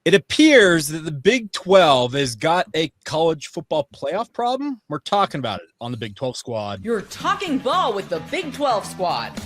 It appears that the Big 12 has got a college football playoff problem. We're talking about it on the Big 12 squad. You're talking ball with the Big 12 squad.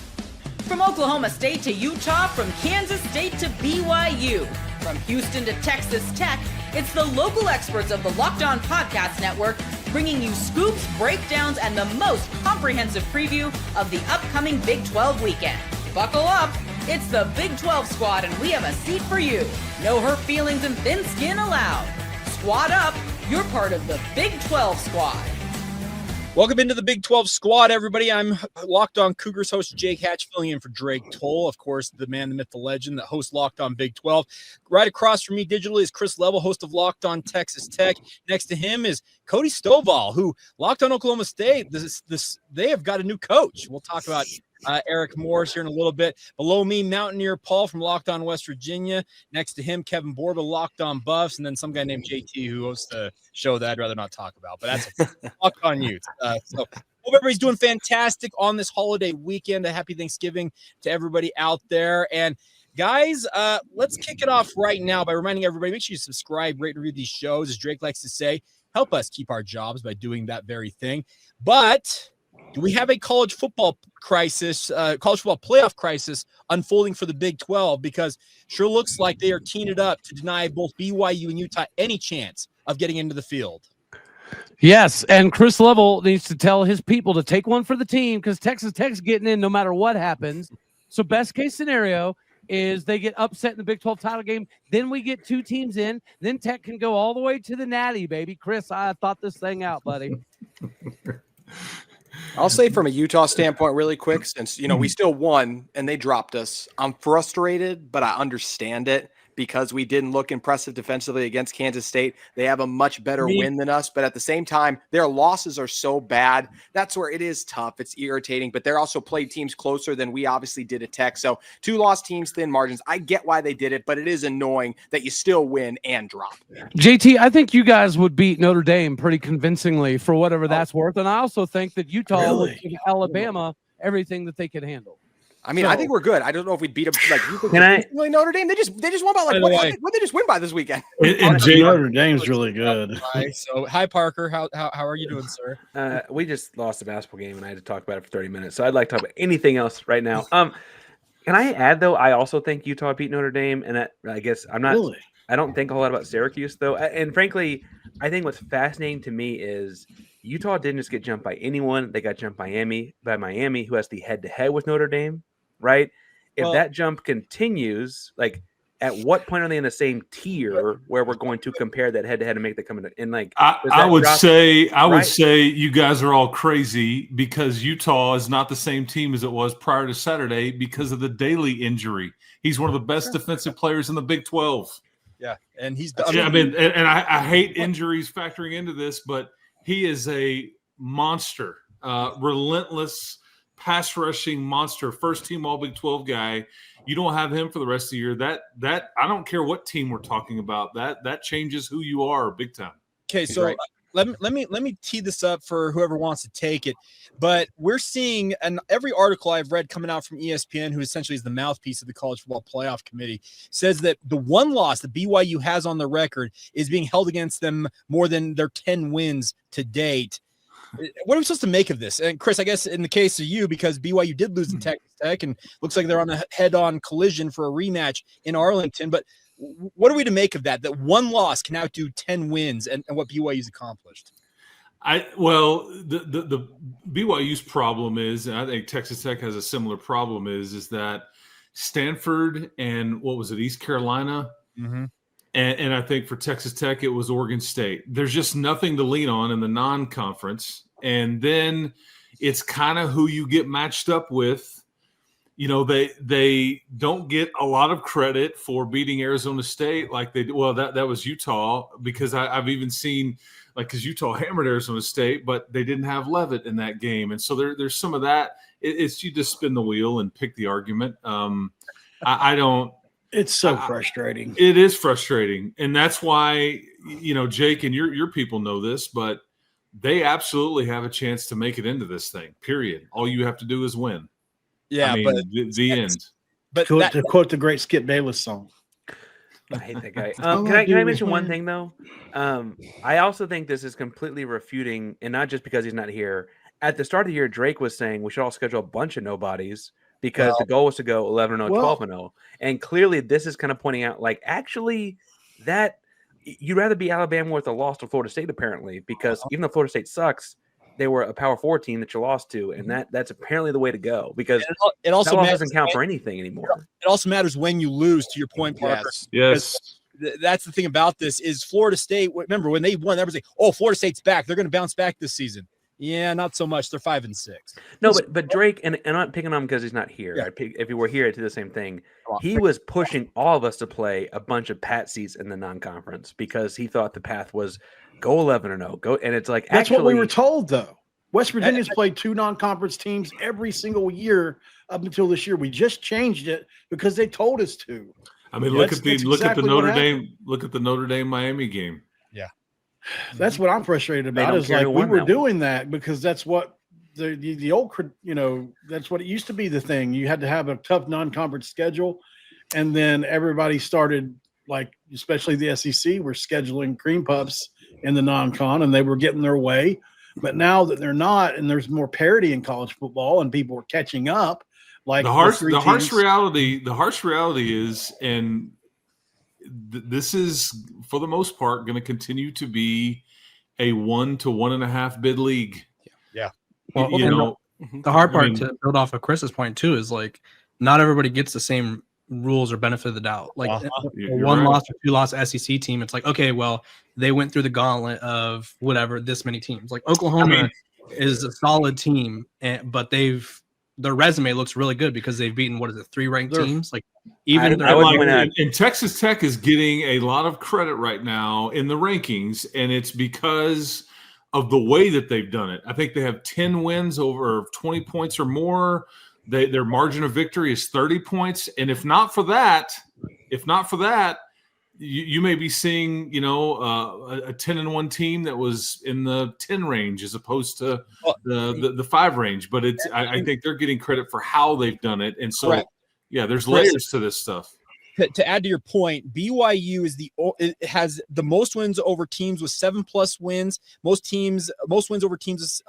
From Oklahoma State to Utah, from Kansas State to BYU, from Houston to Texas Tech, it's the local experts of the Locked On Podcast Network bringing you scoops, breakdowns, and the most comprehensive preview of the upcoming Big 12 weekend. Buckle up. It's the Big 12 squad, and we have a seat for you. No hurt feelings and thin skin allowed. Squad up. You're part of the Big 12 squad. Welcome into the Big 12 squad, everybody. I'm Locked On Cougars host Jake Hatch, filling in for Drake Toll, of course, the man, the myth, the legend that hosts Locked On Big 12. Right across from me digitally is Chris Level, host of Locked On Texas Tech. Next to him is Cody Stovall, who Locked On Oklahoma State. They have got a new coach. We'll talk about Eric Morris here in a little bit. Below me, Mountaineer Paul from Locked On West Virginia. Next to him, Kevin Borba, Locked On Buffs, and then some guy named JT who hosts a show that I'd rather not talk about. But that's Locked On Utes. So hope everybody's doing fantastic on this holiday weekend. A happy Thanksgiving to everybody out there. And guys, let's kick it off right now by reminding everybody, make sure you subscribe, rate, and review these shows. As Drake likes to say, help us keep our jobs by doing that very thing. But do we have a college football crisis, college football playoff crisis unfolding for the Big 12? Because sure looks like they are teeing it up to deny both BYU and Utah any chance of getting into the field. Yes, and Chris Level needs to tell his people to take one for the team because Texas Tech's getting in no matter what happens. So best case scenario is they get upset in the Big 12 title game. Then we get two teams in. Then Tech can go all the way to the Natty, baby. Chris, I thought this thing out, buddy. I'll say from a Utah standpoint really quick, since, we still won and they dropped us. I'm frustrated, but I understand it because we didn't look impressive defensively against Kansas State. They have a much better win than us, but at the same time, their losses are so bad. That's where it is tough. It's irritating, but they're also played teams closer than we obviously did at Tech. So 2 lost teams, thin margins. I get why they did it, but it is annoying that you still win and drop. JT, I think you guys would beat Notre Dame pretty convincingly for whatever that's worth. And I also think that Utah would give Alabama everything that they could handle. I mean, I think we're good. I don't know if we'd beat them. Like, you think Notre Dame? They just won by what they just win by this weekend? And Notre Dame's really good. So, hi Parker, how are you doing, sir? We just lost a basketball game, and I had to talk about it for 30 minutes. So I'd like to talk about anything else right now. Can I add though? I also think Utah beat Notre Dame, and I guess I'm not. Really? I don't think a whole lot about Syracuse though. And frankly, I think what's fascinating to me is Utah didn't just get jumped by anyone; they got jumped by Miami, who has the head-to-head with Notre Dame. Right? If that jump continues, like at what point are they in the same tier where we're going to compare that head to head and make that come in? Like, I would say you guys are all crazy because Utah is not the same team as it was prior to Saturday because of the Daly injury. He's one of the best defensive players in the Big 12. Yeah, and he's I hate injuries factoring into this, but he is a monster, relentless pass rushing monster, first team all Big 12 guy. You don't have him for the rest of the year. That I don't care what team we're talking about. That changes who you are big time. Okay, so let me tee this up for whoever wants to take it. But we're seeing, and every article I've read coming out from ESPN, who essentially is the mouthpiece of the College Football Playoff Committee, says that the one loss that BYU has on the record is being held against them more than their 10 wins to date. What are we supposed to make of this? And Chris, I guess in the case of you, because BYU did lose in Texas Tech and looks like they're on a head-on collision for a rematch in Arlington. But what are we to make of that? That one loss can outdo 10 wins and what BYU's accomplished? The BYU's problem is, and I think Texas Tech has a similar problem, is that Stanford and East Carolina. Mm-hmm. And I think for Texas Tech, it was Oregon State. There's just nothing to lean on in the non-conference. And then it's kind of who you get matched up with. They don't get a lot of credit for beating Arizona State like they did. Well, that was Utah, because I've even seen, because Utah hammered Arizona State, but they didn't have Leavitt in that game. And so there's some of that. It's you just spin the wheel and pick the argument. I don't. It's so frustrating. It is frustrating. And that's why, Jake and your people know this, but they absolutely have a chance to make it into this thing, period. All you have to do is win. Yeah, but the end. But to quote the great Skip Bayless song. I hate that guy. Can I mention one thing though? I also think this is completely refuting, and not just because he's not here. At the start of the year, Drake was saying we should all schedule a bunch of nobodies because the goal was to go 11-0, 12-0, and clearly this is kind of pointing out like actually that you'd rather be Alabama with a loss to Florida State apparently because even though Florida State sucks, they were a Power 4 team that you lost to, and that's apparently the way to go because it also doesn't count for anything anymore. It also matters when you lose. To your point, Parker. Yes. That's the thing about this is Florida State. Remember when they won, everybody say, "Oh, Florida State's back. They're going to bounce back this season." Yeah, not so much. They're 5-6. No, but Drake, and I'm not picking on him because he's not here. Yeah. If he were here, I'd do the same thing. He was pushing all of us to play a bunch of patsies in the non-conference because he thought the path was go 11-0, go, and it's like that's what we were told though. West Virginia's played 2 non-conference teams every single year up until this year. We just changed it because they told us to. I mean, look at the Notre Dame Miami game. Yeah, that's what I'm frustrated about. Is like we were doing that because that's what the old, that's what it used to be. The thing you had to have a tough non-conference schedule, and then everybody started like, especially the SEC, were scheduling cream puffs in the non-con, and they were getting their way. But now that they're not, and there's more parity in college football, and people are catching up. Like the harsh reality is, and this is for the most part going to continue to be a 1 to 1.5 bid league. Yeah. Well, the hard part to build off of Chris's point too is like not everybody gets the same rules or benefit of the doubt. Like a one loss or 2 loss SEC team, it's like, okay, well, they went through the gauntlet of whatever this many teams. Like Oklahoma is a solid team, but their resume looks really good because they've beaten 3 ranked teams. Like and Texas Tech is getting a lot of credit right now in the rankings, and it's because of the way that they've done it. I think they have 10 wins over 20 points or more. Their margin of victory is 30 points, and if not for that, you may be seeing a 10-1 team that was in the 10 range as opposed to the 5 range. But I think they're getting credit for how they've done it, and so there's layers to this stuff. To add to your point, BYU has the most wins over teams with 7+ wins. Most wins over teams.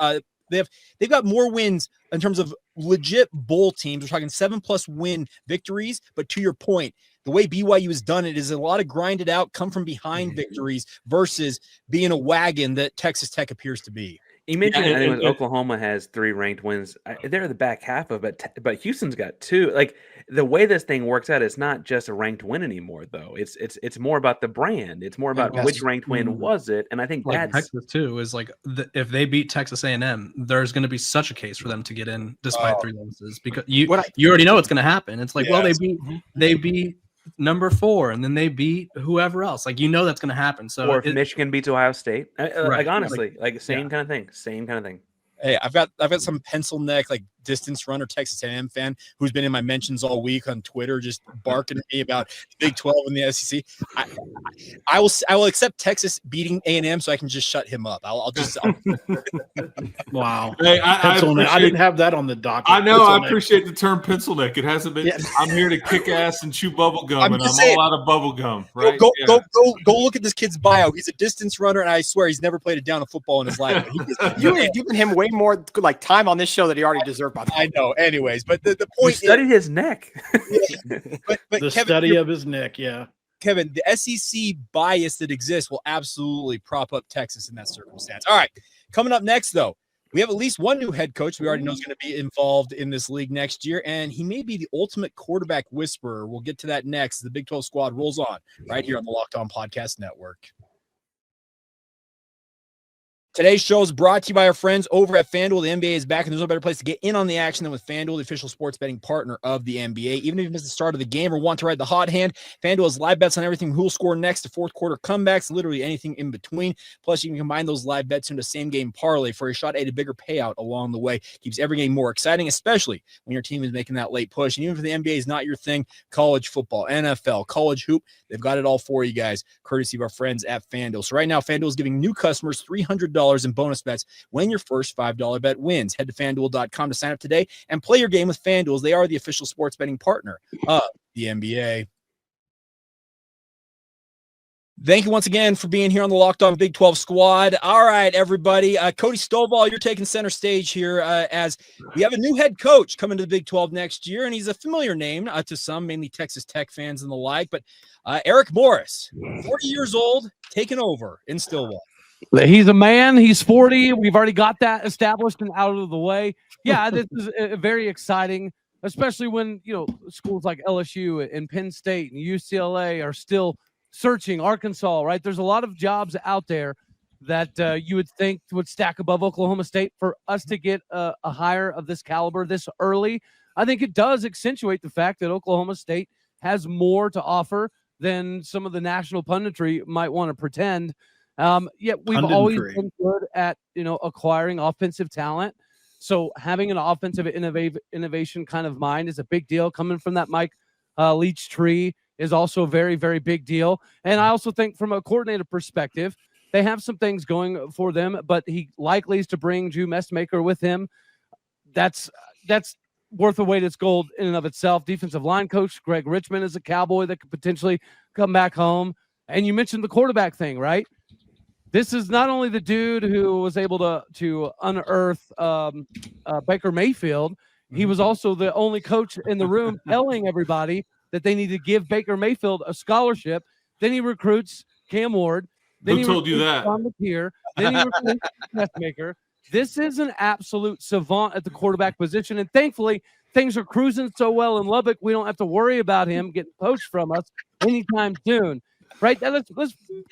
They've got more wins in terms of legit bowl teams. We're talking 7+ win victories. But to your point, the way BYU has done it is a lot of grinded out, come from behind victories versus being a wagon that Texas Tech appears to be. You mentioned Oklahoma has 3 ranked wins. They're the back half of it, but Houston's got 2. Like the way this thing works out, it's not just a ranked win anymore, though. It's more about the brand. It's more about which ranked win was it, and I think like Texas too is like if they beat Texas A&M, there's going to be such a case for them to get in despite 3 losses because you already know what's going to happen. It's like they beat number 4 and then they beat whoever else, like that's going to happen. So or if Michigan beats Ohio State, like honestly, same kind of thing. Hey, I've got some pencil neck like distance runner Texas A&M fan who's been in my mentions all week on Twitter, just barking at me about the Big 12 and the SEC. I will accept Texas beating A&M so I can just shut him up. I'll wow. Hey, I didn't have that on the docket. I know. I appreciate the term pencil neck. It hasn't been. Yeah. I'm here to kick ass and chew bubble gum, and I'm all out of bubble gum. Right? Go look at this kid's bio. He's a distance runner, and I swear he's never played a down of football in his life. You have given him way more like time on this show that he already deserved. I know. Anyways, but the point is, studied his neck. but the Kevin, study of his neck, Kevin, the SEC bias that exists will absolutely prop up Texas in that circumstance. All right, coming up next, though, we have at least one new head coach we already know is going to be involved in this league next year, and he may be the ultimate quarterback whisperer. We'll get to that next. The Big 12 squad rolls on right here on the Locked On Podcast Network. Today's show is brought to you by our friends over at FanDuel. The NBA is back, and there's no better place to get in on the action than with FanDuel, the official sports betting partner of the NBA. Even if you missed the start of the game or want to ride the hot hand, FanDuel has live bets on everything, who will score next to fourth quarter comebacks, literally anything in between. Plus, you can combine those live bets into same-game parlay for a shot at a bigger payout along the way. Keeps every game more exciting, especially when your team is making that late push. And even if the NBA is not your thing, college football, NFL, college hoop, they've got it all for you guys, courtesy of our friends at FanDuel. So right now, FanDuel is giving new customers $300 in bonus bets when your first $5 bet wins. Head to FanDuel.com to sign up today and play your game with FanDuel. They are the official sports betting partner of the NBA. Thank you once again for being here on the Locked On Big 12 squad. All right, everybody. Cody Stovall, you're taking center stage here as we have a new head coach coming to the Big 12 next year, and he's a familiar name to some, mainly Texas Tech fans and the like. But Eric Morris, 40 years old, taking over in Stillwater. He's a man. He's 40. We've already got that established and out of the way. Yeah, this is very exciting, especially when schools like LSU and Penn State and UCLA are still searching. Arkansas, right? There's a lot of jobs out there that you would think would stack above Oklahoma State. For us to get a hire of this caliber this early, I think it does accentuate the fact that Oklahoma State has more to offer than some of the national punditry might want to pretend. Yet we've always been good at acquiring offensive talent. So having an offensive innovation kind of mind is a big deal. Coming from that Mike Leach tree is also a very, very big deal. And I also think from a coordinator perspective, they have some things going for them, but he likely is to bring Drew Messmaker with him. That's worth a weight its gold in and of itself. Defensive line coach Greg Richmond is a Cowboy that could potentially come back home. And you mentioned the quarterback thing, right? This is not only the dude who was able to unearth Baker Mayfield. He was also the only coach in the room telling everybody that they need to give Baker Mayfield a scholarship. Then he recruits Cam Ward. Then Who told you that? Then he recruits Messmaker. This is an absolute savant at the quarterback position. And thankfully, things are cruising so well in Lubbock, we don't have to worry about him getting poached from us anytime soon. Right? Let's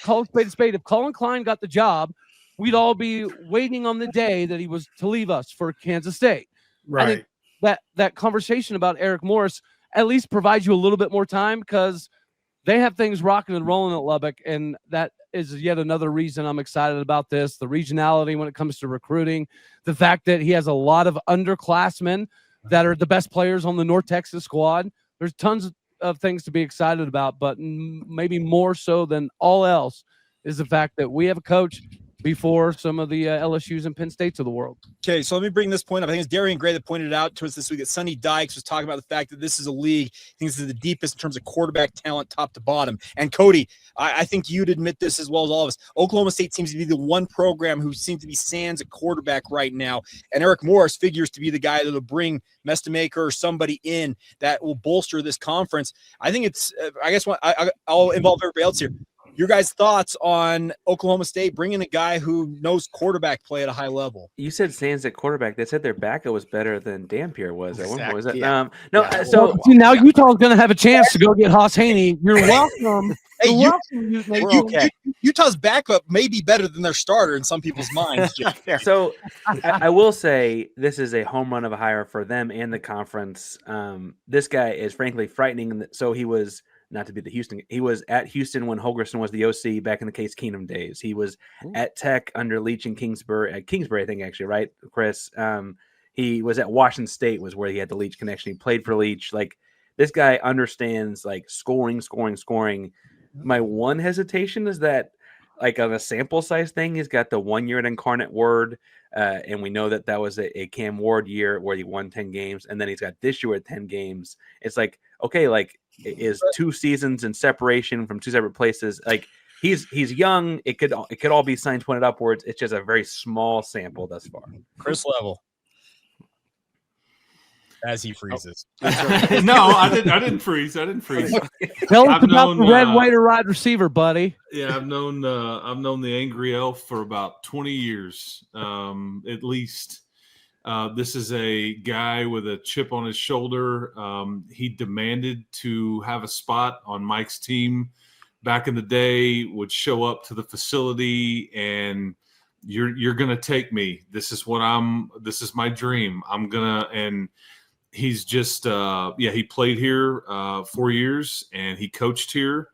call a spade a spade. If Colin Klein got the job, we'd all be waiting on the day that he was to leave us for Kansas State. Right. I think that conversation about Eric Morris at least provides you a little bit more time because they have things rocking and rolling at Lubbock, and that is yet another reason I'm excited about this. The regionality when it comes to recruiting, the fact that he has a lot of underclassmen that are the best players on the North Texas squad. There's tons of things to be excited about, but maybe more so than all else is the fact that we have a coach before some of the LSUs and Penn States of the world. Okay, so let me bring this point up. I think it's Darian Gray that pointed it out to us this week that Sonny Dykes was talking about the fact that this is a league. I think this is the deepest in terms of quarterback talent top to bottom. And Cody, I think you'd admit this as well as all of us. Oklahoma State seems to be the one program who seems to be sans a quarterback right now. And Eric Morris figures to be the guy that will bring Mestamaker or somebody in that will bolster this conference. I think it's, I guess I'll involve everybody else here. Your guys' thoughts on Oklahoma State bringing a guy who knows quarterback play at a high level? You said Sands at quarterback. They said their backup was better than Dampier was. At one point. Was that? Yeah. So now Utah's going to have a chance to go get Haas Haney. You're welcome. Hey, Utah's backup may be better than their starter in some people's minds. So I will say this is a home run of a hire for them and the conference. This guy is frankly frightening. So he was. Not to be the Houston. He was at Houston when Holgorsen was the OC back in the Case Keenum days. He was at Tech under Leach and Kingsbury. At Kingsbury, I think actually, right, Chris? He was at Washington State, was where he had the Leach connection. He played for Leach. Like this guy understands like scoring. My one hesitation is that like on a sample size thing, he's got the 1 year at Incarnate Word, and we know that was a Cam Ward year where he won 10 games, and then he's got this year at 10 games. It's like okay, like. Is 2 seasons in separation from 2 separate places. Like he's young. It could all be signs pointed upwards. It's just a very small sample thus far. Chris Level, as he freezes. No, I didn't freeze. Tell us about the red white or wide receiver, buddy. Yeah, I've known the Angry Elf for about 20 years, at least. This is a guy with a chip on his shoulder. He demanded to have a spot on Mike's team back in the day, would show up to the facility and you're going to take me. This is my dream. And he's just, he played here 4 years and he coached here.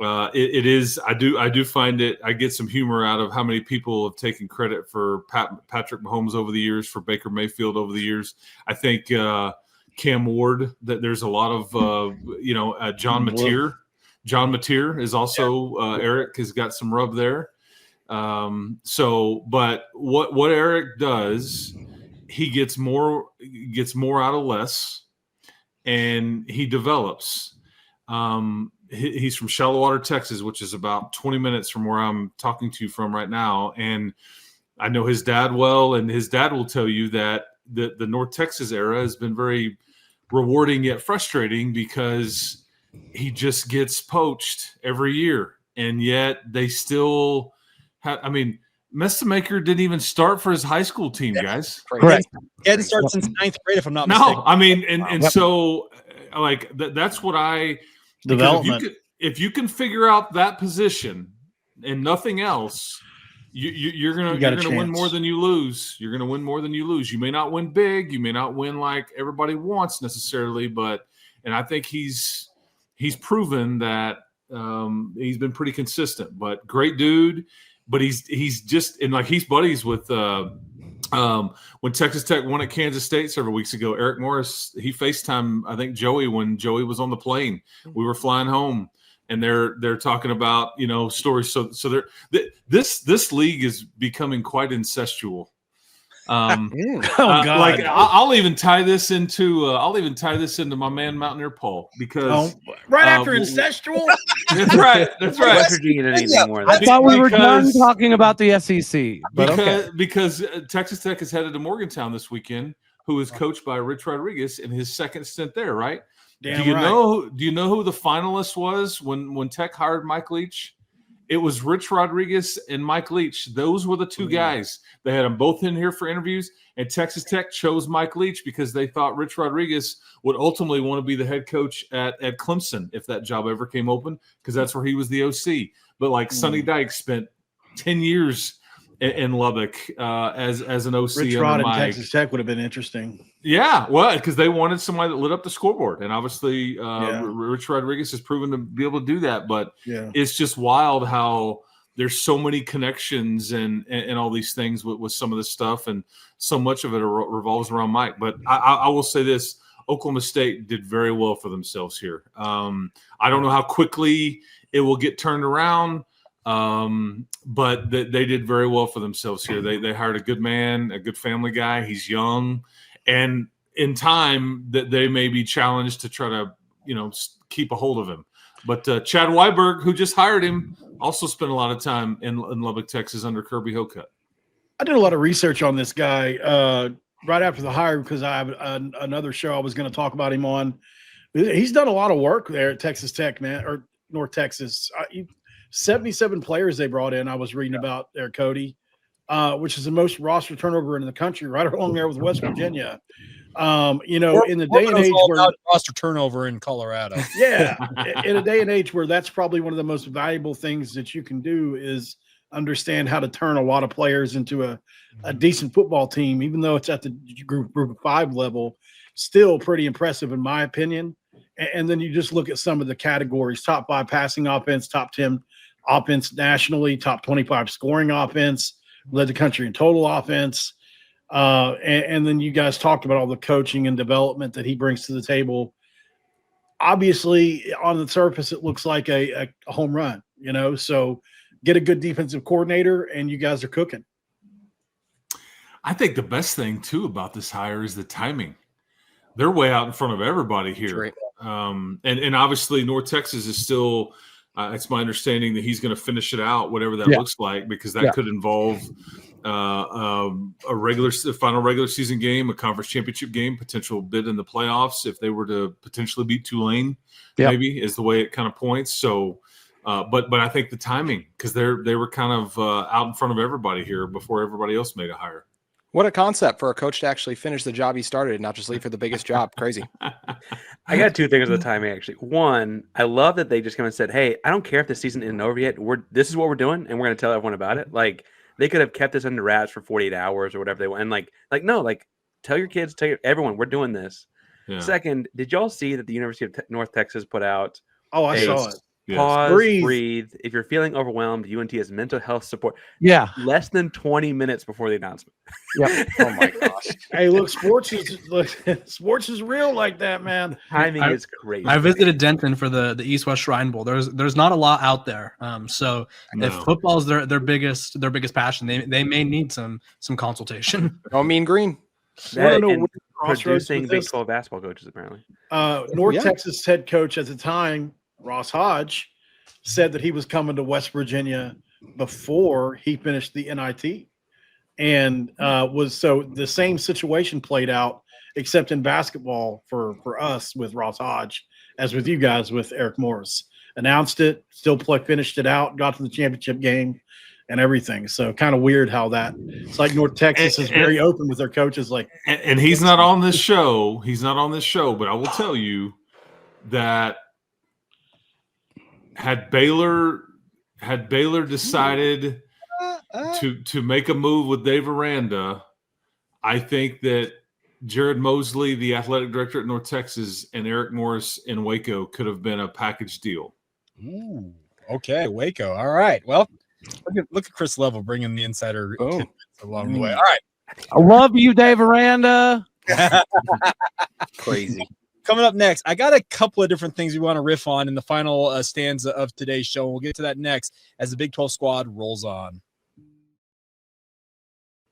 It is. I do find it. I get some humor out of how many people have taken credit for Patrick Mahomes over the years, for Baker Mayfield over the years. I think Cam Ward. That there's a lot of John Mateer. John Mateer is also Eric has got some rub there. But what Eric does, he gets more out of less, and he develops. he's from Shallow Texas, which is about 20 minutes from where I'm talking to you from right now. And I know his dad well, and his dad will tell you that the North Texas era has been very rewarding yet frustrating because he just gets poached every year. And yet they still have – I mean, Mestamaker didn't even start for his high school team, guys. Correct. He hadn't started since 9th grade, if I'm not mistaken. No, I mean, and so like that's what I – Development. If you can figure out that position and nothing else – you're gonna win more than you lose. You're gonna win more than you lose. You may not win big. You may not win like everybody wants necessarily, and I think he's proven that he's been pretty consistent. But great dude. But he's just and like he's buddies with when Texas Tech won at Kansas State several weeks ago. Eric Morris he FaceTimed I think Joey when Joey was on the plane. We were flying home. And they're talking about stories. So this league is becoming quite incestual. God! Like I'll even tie this into my man Mountaineer Paul because after incestual. That's right. That's right. West Virginia didn't anything more. I thought we were done talking about the SEC, but because Texas Tech is headed to Morgantown this weekend, who is coached by Rich Rodriguez in his second stint there, right? Do you know who the finalist was when Tech hired Mike Leach? It was Rich Rodriguez and Mike Leach. Those were the two guys. They had them both in here for interviews, and Texas Tech chose Mike Leach because they thought Rich Rodriguez would ultimately want to be the head coach at Clemson if that job ever came open, because that's where he was the OC. But like Sonny Dykes spent 10 years in Lubbock as an OC. Rich Rod and Texas Tech would have been interesting. Yeah, well, because they wanted somebody that lit up the scoreboard, and obviously Rich Rodriguez has proven to be able to do that. But it's just wild how there's so many connections and all these things with some of this stuff, and so much of it revolves around Mike. But I will say this: Oklahoma State did very well for themselves here. I don't know how quickly it will get turned around. But they did very well for themselves here. They hired a good man, a good family guy. He's young, and in time that they may be challenged to try to, keep a hold of him. But Chad Weiberg, who just hired him, also spent a lot of time in Lubbock, Texas under Kirby Hocutt. I did a lot of research on this guy right after the hire because I have another show I was going to talk about him on. He's done a lot of work there at Texas Tech, man, or North Texas. 77 players they brought in. I was reading about there, Cody, which is the most roster turnover in the country, right along there with West Virginia. In the day and age where roster turnover in Colorado, in a day and age where that's probably one of the most valuable things that you can do is understand how to turn a lot of players into a decent football team, even though it's at the group of 5 level, still pretty impressive in my opinion. And then you just look at some of the categories: top 5 passing offense, top 10 offense nationally, top 25 scoring offense, led the country in total offense. And then you guys talked about all the coaching and development that he brings to the table. Obviously, on the surface, it looks like a home run, so get a good defensive coordinator and you guys are cooking. I think the best thing, too, about this hire is the timing. They're way out in front of everybody here. Right. And obviously North Texas is still it's my understanding that he's going to finish it out, whatever that looks like, because that could involve a final regular season game, a conference championship game, potential bid in the playoffs if they were to potentially beat Tulane, maybe is the way it kind of points. So, but I think the timing, because they were kind of out in front of everybody here before everybody else made a hire. What a concept for a coach to actually finish the job he started and not just leave for the biggest job. Crazy. I got 2 things with the timing, actually. One, I love that they just come and said, hey, I don't care if the season isn't over yet. This is what we're doing, and we're going to tell everyone about it. Like, they could have kept this under wraps for 48 hours or whatever they want. And no, tell your kids, everyone, we're doing this. Yeah. Second, did y'all see that the University of North Texas put out I saw it. Pause, breathe. If you're feeling overwhelmed, UNT has mental health support. Yeah. Less than 20 minutes before the announcement. Yep. Oh my gosh. Hey, look, sports is real like that, man. Timing is crazy. I visited Denton for the East West Shrine Bowl. There's not a lot out there. If football is their biggest passion, they may need some consultation. Oh, Mean Green. Producing Big 12 basketball coaches, apparently. North Texas head coach at the time Ross Hodge said that he was coming to West Virginia before he finished the NIT, and so the same situation played out, except in basketball for us with Ross Hodge as with you guys with Eric Morris. Announced it, finished it out, got to the championship game and everything. So kind of weird how it's like North Texas is very open with their coaches. And he's not on this show. He's not on this show, but I will tell you that had Baylor decided to make a move with Dave Aranda, I think that Jared Mosley, the athletic director at North Texas, and Eric Morris in Waco could have been a package deal. Ooh, okay, Waco. All right. Well, look at Chris Level bringing the insider along the way. All right. I love you, Dave Aranda. Crazy. Coming up next, I got a couple of different things we want to riff on in the final stanza of today's show. We'll get to that next as the Big 12 squad rolls on.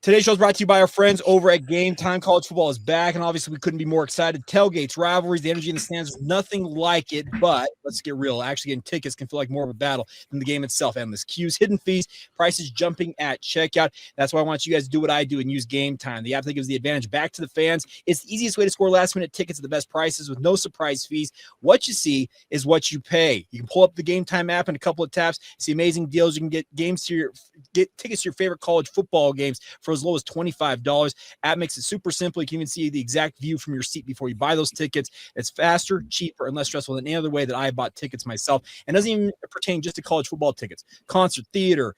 Today's show is brought to you by our friends over at GameTime. College football is back, and obviously we couldn't be more excited. Tailgates, rivalries, the energy in the stands, there's nothing like it. But let's get real. Actually, getting tickets can feel like more of a battle than the game itself. Endless queues, hidden fees, prices jumping at checkout. That's why I want you guys to do what I do and use GameTime, the app that gives the advantage back to the fans. It's the easiest way to score last-minute tickets at the best prices with no surprise fees. What you see is what you pay. You can pull up the GameTime app in a couple of taps, see amazing deals. You can get tickets to your favorite college football games for as low as $25. App makes it super simple. You can even see the exact view from your seat before you buy those tickets. It's faster, cheaper, and less stressful than any other way that I bought tickets myself. And doesn't even pertain just to college football tickets, concert, theater,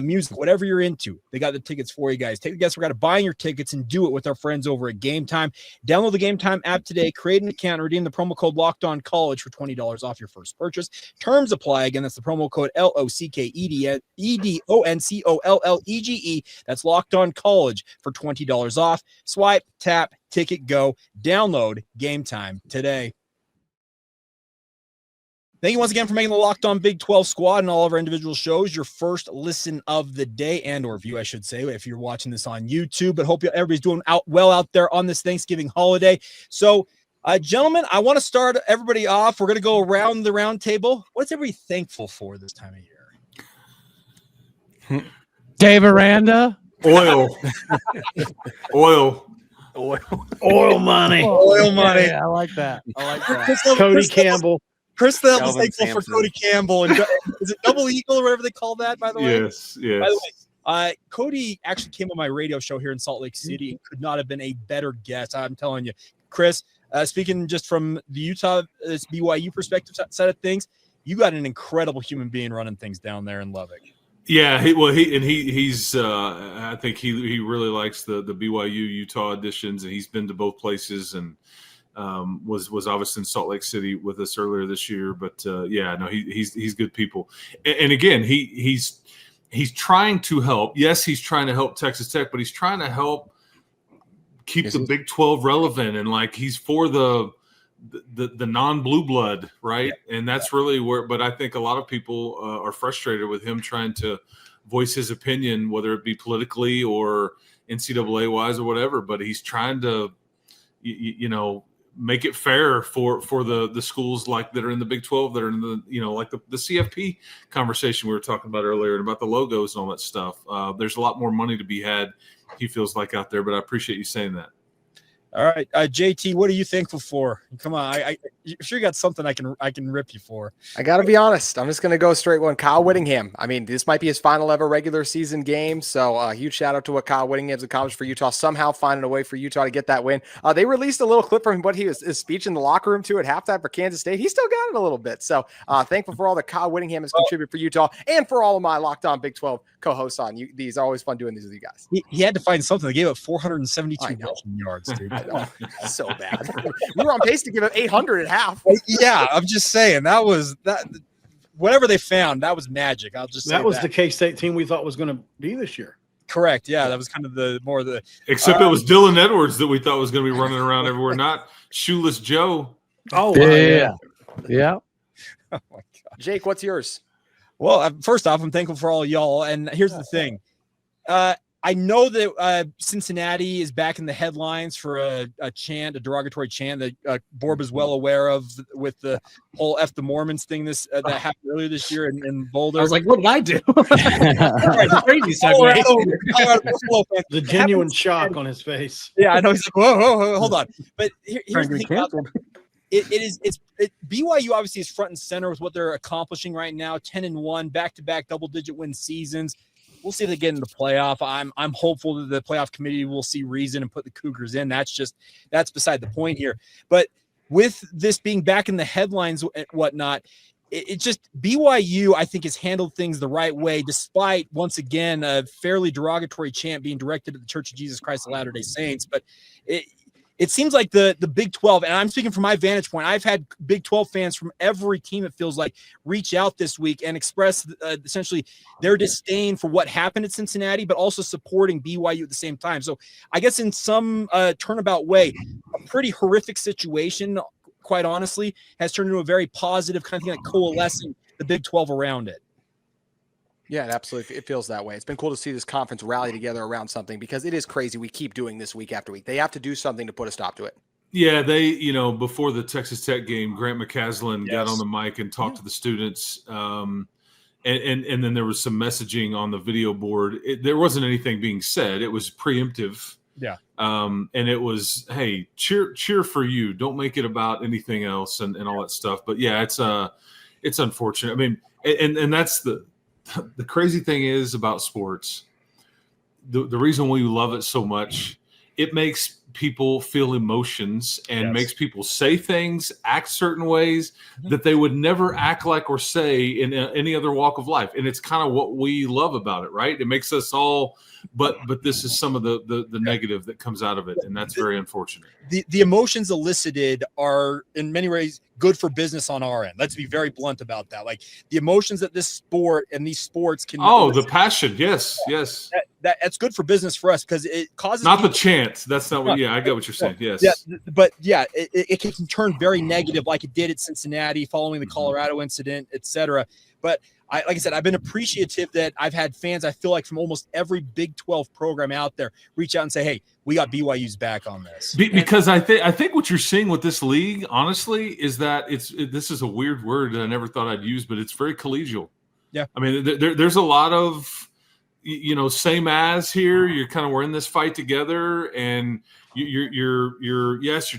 music, whatever you're into. They got the tickets for you guys. Take the guesswork out of buying your tickets and do it with our friends over at GameTime. Download the GameTime app today, create an account, and redeem the promo code LOCKEDONCollege for $20 off your first purchase. Terms apply. Again, that's the promo code LOCKEDONCOLLEGE. That's LOCKEDONCollege for $20 off. Swipe, tap, ticket, go. Download GameTime today. Thank you once again for making the Locked On Big 12 squad and all of our individual shows your first listen of the day and or view, I should say, if you're watching this on YouTube. But hope everybody's doing well out there on this Thanksgiving holiday. So, gentlemen, I want to start everybody off. We're going to go around the round table. What's everybody thankful for this time of year? Dave Aranda. Oil. Oil money. Oil money. Yeah, I like that. Cody Campbell. Chris Level's thankful for Cody Campbell. And is it Double Eagle or whatever they call that, by the way? Yes. By the way, Cody actually came on my radio show here in Salt Lake City and could not have been a better guest. I'm telling you. Chris, speaking just from the Utah BYU perspective side of things, you got an incredible human being running things down there in Lubbock. Yeah, he's I think he really likes the BYU Utah editions, and he's been to both places and was obviously in Salt Lake City with us earlier this year. But he's good people, and again he's trying to help. Yes, he's trying to help Texas Tech, but he's trying to help keep the Big 12 relevant, and like he's for the non-blue blood, right? And that's really where. But I think a lot of people are frustrated with him trying to voice his opinion, whether it be politically or NCAA wise or whatever. But he's trying to, make it fair for the schools like that are in the Big 12, that are in the like the CFP conversation we were talking about earlier, and about the logos and all that stuff. There's a lot more money to be had, he feels like, out there. But I appreciate you saying that. All right, JT, what are you thankful for? Come on, I'm sure you got something I can rip you for. I got to be honest. I'm just going to go straight one. Kyle Whittingham. I mean, this might be his final ever regular season game. So a huge shout out to what Kyle Whittingham's accomplished for Utah, somehow finding a way for Utah to get that win. They released a little clip from what his speech in the locker room too at halftime for Kansas State. He still got it a little bit. So thankful for all that Kyle Whittingham has contributed for Utah and for all of my Locked On Big 12 co-hosts on. These are always fun doing these with you guys. He had to find something. They gave up 472 rushing yards, dude. So bad. We were on pace to give up 800 at half. Yeah, I'm just saying that whatever they found, that was magic. I'll just say that was the K-State team we thought was going to be this year. Correct. Yeah, that was kind of except it was Dylan Edwards that we thought was going to be running around everywhere, not Shoeless Joe. Oh, yeah. Oh my God. Jake, what's yours? Well, first off, I'm thankful for all y'all. And here's the thing. I know that Cincinnati is back in the headlines for a derogatory chant that Borb is well aware of with the whole F the Mormons thing that happened earlier this year in Boulder. I was like, what did I do? Crazy segue. The genuine shock on his face. Yeah, I know. He's like, whoa, hold on. But here's the thing about BYU obviously is front and center with what they're accomplishing right now. 10-1, back-to-back double-digit win seasons. We'll see if they get into the playoff. I'm hopeful that the playoff committee will see reason and put the Cougars in. That's beside the point here. But with this being back in the headlines and whatnot, it just BYU, I think, has handled things the right way, despite, once again, a fairly derogatory chant being directed at the Church of Jesus Christ of Latter-day Saints. But it seems like the Big 12, and I'm speaking from my vantage point, I've had Big 12 fans from every team, it feels like, reach out this week and express essentially their disdain for what happened at Cincinnati, but also supporting BYU at the same time. So I guess in some turnabout way, a pretty horrific situation, quite honestly, has turned into a very positive kind of thing, like coalescing the Big 12 around it. Yeah, absolutely. It feels that way. It's been cool to see this conference rally together around something, because it is crazy. We keep doing this week after week. They have to do something to put a stop to it. Yeah, they, before the Texas Tech game, Grant McCaslin got on the mic and talked to the students. And then there was some messaging on the video board. There wasn't anything being said. It was preemptive. Yeah. And it was, hey, cheer for you. Don't make it about anything else and all that stuff. But yeah, it's unfortunate. I mean, and that's the crazy thing is about sports, the reason we love it so much, it makes people feel emotions and makes people say things, act certain ways that they would never act like or say in any other walk of life. And it's kind of what we love about it, right? It makes us all, but this is some of the negative that comes out of it. And that's very unfortunate. The emotions elicited are in many ways good for business on our end. Let's be very blunt about that. Like the emotions that this sport and these sports can. Oh, the passion. Yes. That's good for business for us because it causes. Not the chant. That's not what. Yeah, I get what you're saying. Yes. Yeah, but yeah, it can turn very negative, like it did at Cincinnati following the Colorado incident, etc. But like I said, I've been appreciative that I've had fans, I feel like, from almost every Big 12 program out there reach out and say, hey, we got BYU's back on this. Because I think what you're seeing with this league, honestly, is that this is a weird word that I never thought I'd use, but it's very collegial. Yeah. I mean, there's a lot of, same as here. You're kind of, we're in this fight together, and you're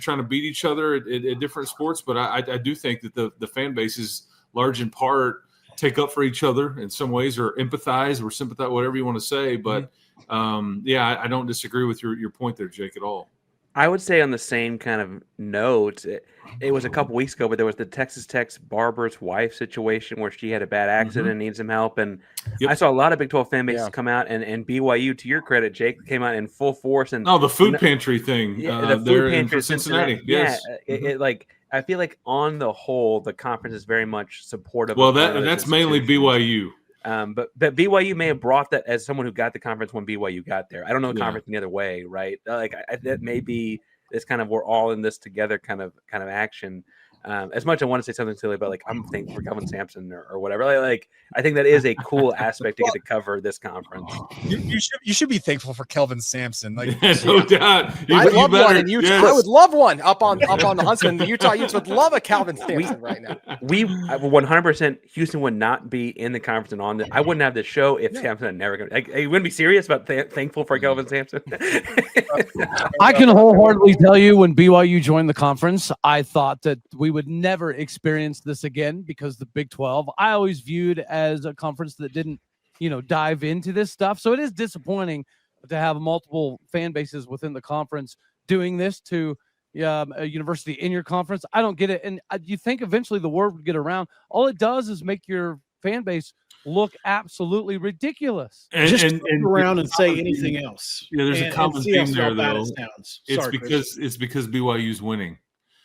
trying to beat each other at different sports. But I do think that the fan base is large in part take up for each other in some ways, or empathize or sympathize, whatever you want to say. But I don't disagree with your point there, Jake, at all. I would say on the same kind of note, it was a couple weeks ago, but there was the Texas Tech's barber's wife situation where she had a bad accident and needs some help. And I saw a lot of Big 12 fan bases come out, and BYU, to your credit, Jake, came out in full force. And the food pantry thing. The food pantry in Cincinnati. Yes. Yeah, I feel like on the whole, the conference is very much supportive. Well, that's mainly BYU. But BYU may have brought that as someone who got the conference when BYU got there. I don't know the conference the other way, right? That may be this kind of we're all in this together kind of action. As much as I want to say something silly about I'm thankful for Kelvin Sampson or whatever. I think that is a cool aspect to get to cover this conference. You should be thankful for Kelvin Sampson. No doubt. I love one in Utah. Yes. I would love one up on the Huntsman. The Utah Utes would love a Kelvin Sampson right now. We 100% Houston would not be in the conference and on the. I wouldn't have the show if Sampson had never come. You wouldn't be serious about thankful for Kelvin Sampson. I can wholeheartedly tell you, when BYU joined the conference, I thought that we would never experience this again, because the Big 12 I always viewed as a conference that didn't dive into this stuff. So it is disappointing to have multiple fan bases within the conference doing this to a university in your conference. I don't get it. And you think eventually the word would get around. All it does is make your fan base look absolutely ridiculous. And turn around and say anything else. Yeah, there's a common theme there, though. It's because BYU's winning.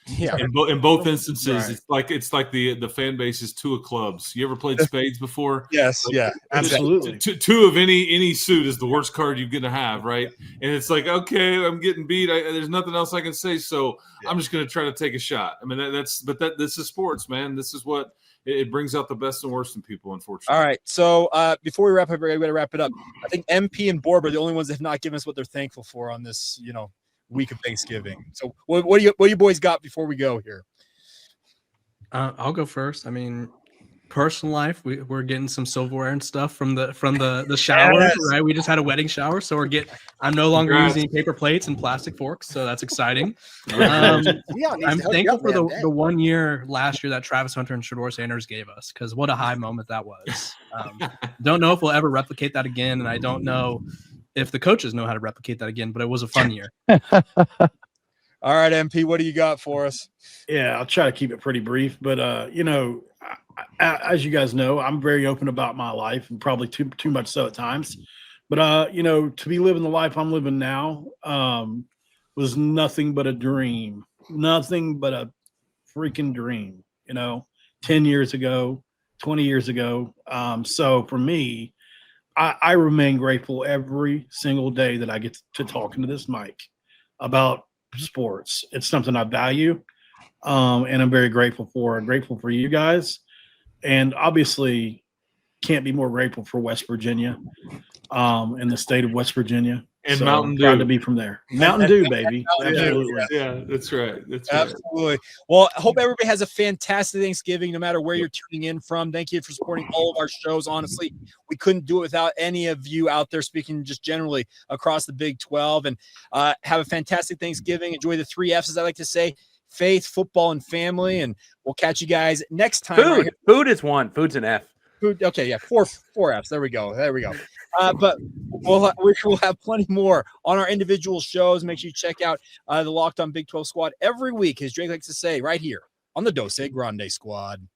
Yeah. In both instances, right. it's like the fan base is two of clubs. You ever played spades before? Yes, absolutely. Two of any suit is the worst card you're gonna have, right? And it's like, okay, I'm getting beat. There's nothing else I can say, so I'm just gonna try to take a shot. I mean, this is sports, man. This is what it brings out the best and worst in people, unfortunately. All right. So before we wrap up, we got to wrap it up. I think MP and Borb are the only ones that have not given us what they're thankful for on this, week of Thanksgiving. So what do you boys got before we go here? I'll go first. I mean, personal life, we're getting some silverware and stuff from the shower, yes. Right? We just had a wedding shower, so I'm no longer using paper plates and plastic forks, so that's exciting. I'm thankful for the 1 year last year that Travis Hunter and Shador Sanders gave us, because what a high moment that was. Don't know if we'll ever replicate that again, and I don't know if the coaches know how to replicate that again, but it was a fun year. All right, MP, what do you got for us? Yeah, I'll try to keep it pretty brief, but as you guys know, I'm very open about my life, and probably too much so at times. But to be living the life I'm living now was nothing but a dream, nothing but a freaking dream. 10 years ago, 20 years ago. So for me, I remain grateful every single day that I get to talk into this mic about sports. It's something I value, and I'm very grateful for. I'm grateful for you guys. And obviously can't be more grateful for West Virginia, in the state of West Virginia. And so Mountain Dew. Proud to be from there. Mountain Dew, baby. Absolutely. Yeah, that's right. Absolutely. Well, I hope everybody has a fantastic Thanksgiving, no matter where you're tuning in from. Thank you for supporting all of our shows. Honestly, we couldn't do it without any of you out there, speaking just generally across the Big 12. And have a fantastic Thanksgiving. Enjoy the 3 F's, as I like to say: faith, football, and family. And we'll catch you guys next time. Food is one. Food's an F. Food. Okay, yeah, four F's. There we go. But we'll have plenty more on our individual shows. Make sure you check out the Locked On Big 12 Squad every week, as Drake likes to say, right here on the Dose Grande Squad.